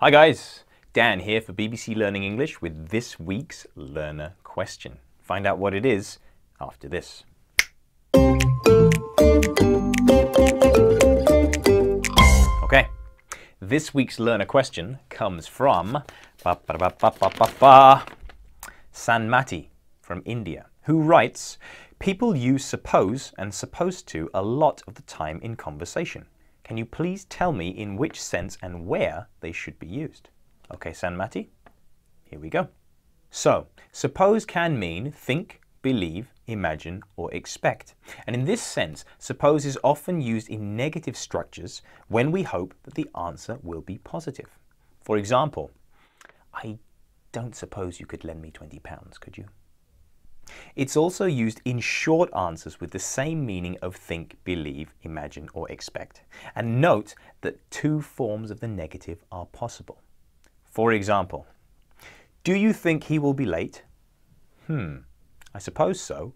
Hi guys, Dan here for BBC Learning English with this week's learner question. Find out what it is after this. Okay, this week's learner question comes from Sanmati from India, who writes, people use suppose and supposed to a lot of the time in conversation. Can you please tell me in which sense and where they should be used? Okay, Sanmati, here we go. So, suppose can mean think, believe, imagine, or expect. And in this sense, suppose is often used in negative structures when we hope that the answer will be positive. For example, I don't suppose you could lend me £20, could you? It's also used in short answers with the same meaning of think, believe, imagine, or expect. And note that two forms of the negative are possible. For example, do you think he will be late? I suppose so.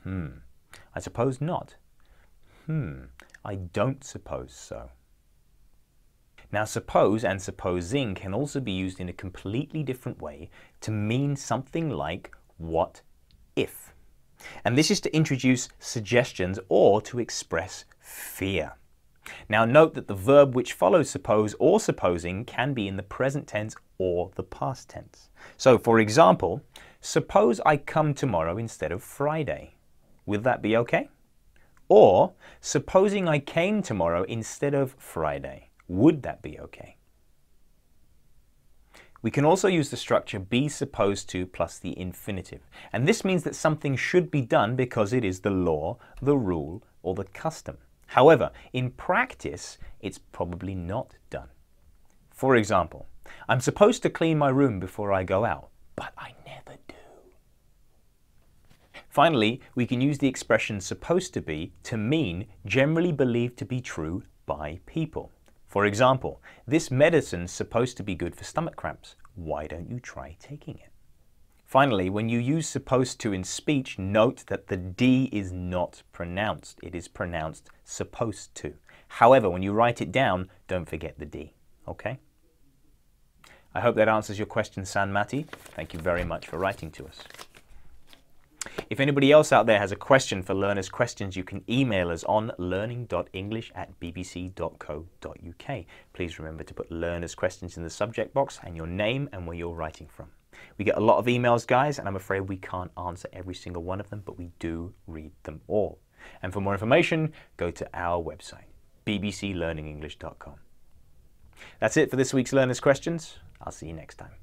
I suppose not. I don't suppose so. Now, suppose and supposing can also be used in a completely different way to mean something like what if. And this is to introduce suggestions or to express fear. Now note that the verb which follows suppose or supposing can be in the present tense or the past tense. So for example, suppose I come tomorrow instead of Friday. Will that be okay? Or supposing I came tomorrow instead of Friday. Would that be okay? We can also use the structure be supposed to plus the infinitive. And this means that something should be done because it is the law, the rule, or the custom. However, in practice, it's probably not done. For example, I'm supposed to clean my room before I go out, but I never do. Finally, we can use the expression supposed to be to mean generally believed to be true by people. For example, this medicine's supposed to be good for stomach cramps. Why don't you try taking it? Finally, when you use supposed to in speech, note that the D is not pronounced. It is pronounced supposed to. However, when you write it down, don't forget the D, okay? I hope that answers your question, Sanmati. Thank you very much for writing to us. If anybody else out there has a question for Learners Questions, you can email us on learning.english@bbc.co.uk. Please remember to put Learners Questions in the subject box and your name and where you're writing from. We get a lot of emails, guys, and I'm afraid we can't answer every single one of them, but we do read them all. And for more information, go to our website, bbclearningenglish.com. That's it for this week's Learners Questions. I'll see you next time.